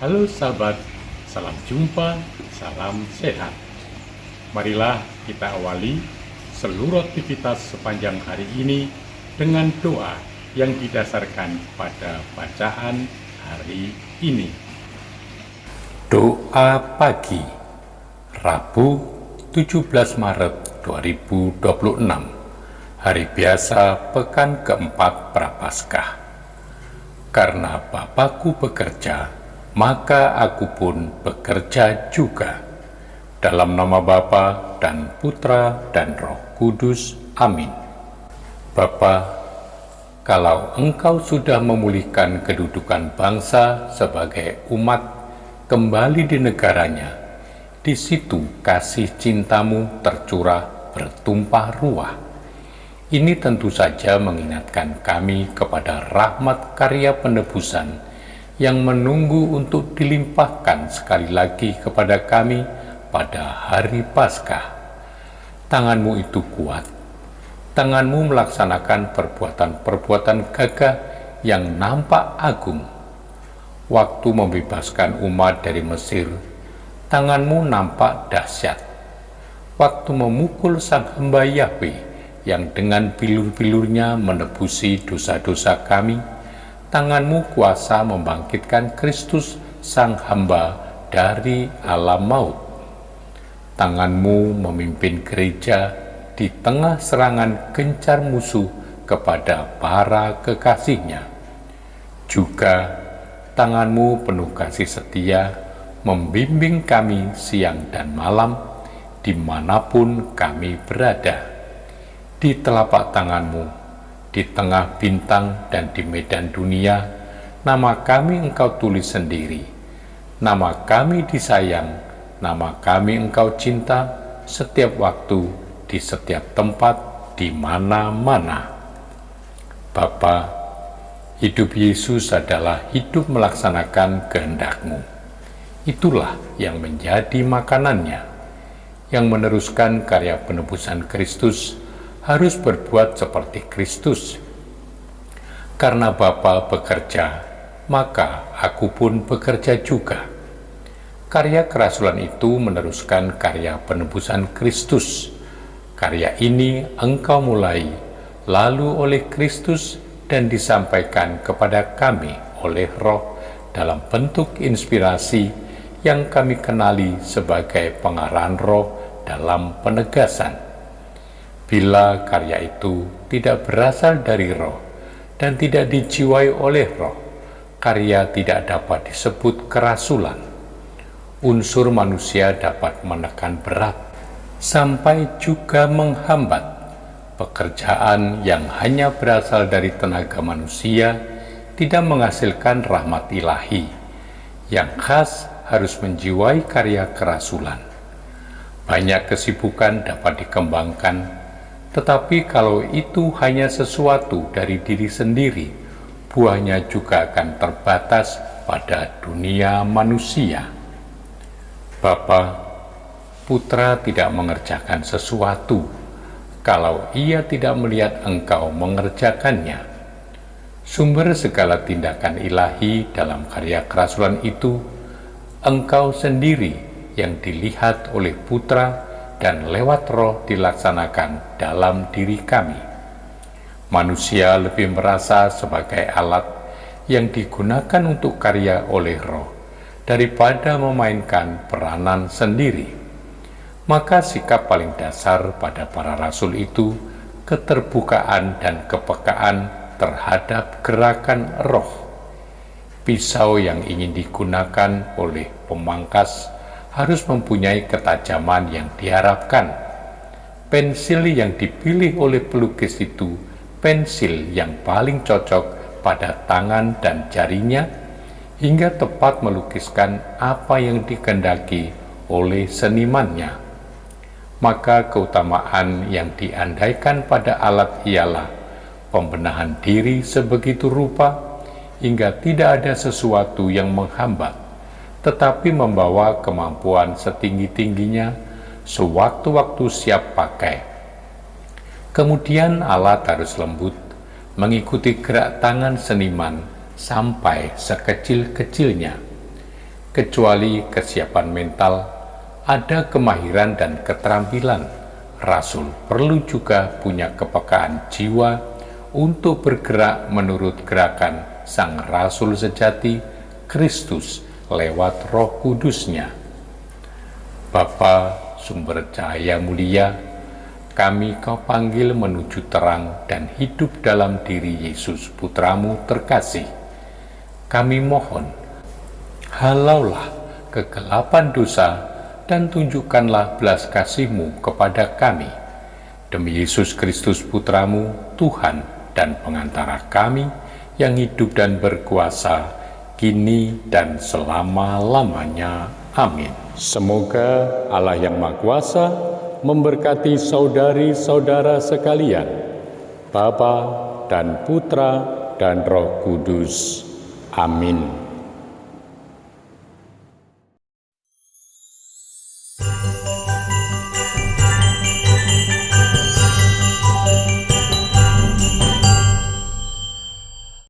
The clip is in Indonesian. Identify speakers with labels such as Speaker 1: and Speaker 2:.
Speaker 1: Halo sahabat, salam jumpa, salam sehat. Marilah kita awali seluruh aktivitas sepanjang hari ini dengan doa yang didasarkan pada bacaan hari ini. Doa pagi, Rabu 17 Maret 2026, hari biasa pekan keempat Prapaskah. Karena Bapakku bekerja, maka aku pun bekerja juga. Dalam nama Bapa dan Putra dan Roh Kudus. Amin. Bapa, kalau Engkau sudah memulihkan kedudukan bangsa sebagai umat kembali di negaranya, di situ kasih cintamu tercurah bertumpah ruah. Ini tentu saja mengingatkan kami kepada rahmat karya penebusan yang menunggu untuk dilimpahkan sekali lagi kepada kami pada hari Paskah. Tangan-Mu itu kuat, tangan-Mu melaksanakan perbuatan-perbuatan gagah yang nampak agung. Waktu membebaskan umat dari Mesir, tangan-Mu nampak dahsyat. Waktu memukul sang hamba Yahweh yang dengan bilur-bilurnya menebusi dosa-dosa kami, tangan-Mu kuasa membangkitkan Kristus sang hamba dari alam maut. Tangan-Mu memimpin gereja di tengah serangan gencar musuh kepada para kekasihnya. Juga tangan-Mu penuh kasih setia membimbing kami siang dan malam dimanapun kami berada. Di telapak tangan-Mu, di tengah bintang dan di medan dunia, nama kami Engkau tulis sendiri. Nama kami disayang, nama kami Engkau cinta setiap waktu, di setiap tempat, di mana-mana. Bapa, hidup Yesus adalah hidup melaksanakan kehendak-Mu. Itulah yang menjadi makanannya, yang meneruskan karya penebusan Kristus harus berbuat seperti Kristus. Karena Bapa bekerja, maka aku pun bekerja juga. Karya kerasulan itu meneruskan karya penebusan Kristus. Karya ini Engkau mulai, lalu oleh Kristus dan disampaikan kepada kami oleh Roh dalam bentuk inspirasi yang kami kenali sebagai pengarahan Roh dalam penegasan. Bila karya itu tidak berasal dari Roh dan tidak dijiwai oleh Roh, karya tidak dapat disebut kerasulan. Unsur manusia dapat menekan berat sampai juga menghambat. Pekerjaan yang hanya berasal dari tenaga manusia tidak menghasilkan rahmat ilahi. Yang khas harus menjiwai karya kerasulan. Banyak kesibukan dapat dikembangkan, tetapi kalau itu hanya sesuatu dari diri sendiri, buahnya juga akan terbatas pada dunia manusia. Bapa, Putra tidak mengerjakan sesuatu kalau ia tidak melihat Engkau mengerjakannya. Sumber segala tindakan ilahi dalam karya kerasulan itu, Engkau sendiri yang dilihat oleh Putra dan lewat Roh dilaksanakan dalam diri kami. Manusia lebih merasa sebagai alat yang digunakan untuk karya oleh Roh daripada memainkan peranan sendiri. Maka sikap paling dasar pada para rasul itu keterbukaan dan kepekaan terhadap gerakan Roh. Pisau yang ingin digunakan oleh pemangkas harus mempunyai ketajaman yang diharapkan. Pensil yang dipilih oleh pelukis itu pensil yang paling cocok pada tangan dan jarinya, hingga tepat melukiskan apa yang dikehendaki oleh senimannya. Maka keutamaan yang diandaikan pada alat ialah pembenahan diri sebegitu rupa hingga tidak ada sesuatu yang menghambat, tetapi membawa kemampuan setinggi-tingginya sewaktu-waktu siap pakai. Kemudian alat harus lembut, mengikuti gerak tangan seniman sampai sekecil-kecilnya. Kecuali kesiapan mental, ada kemahiran dan keterampilan. Rasul perlu juga punya kepekaan jiwa untuk bergerak menurut gerakan Sang Rasul sejati, Kristus, lewat Roh Kudus-Nya. Bapa sumber cahaya mulia, kami Kau panggil menuju terang dan hidup dalam diri Yesus Putramu terkasih. Kami mohon, halaulah kegelapan dosa dan tunjukkanlah belas kasih-Mu kepada kami. Demi Yesus Kristus Putramu, Tuhan dan pengantara kami, yang hidup dan berkuasa, kini dan selama-lamanya. Amin. Semoga Allah yang Maha Kuasa memberkati saudari-saudara sekalian, Bapa dan Putra dan Roh Kudus. Amin.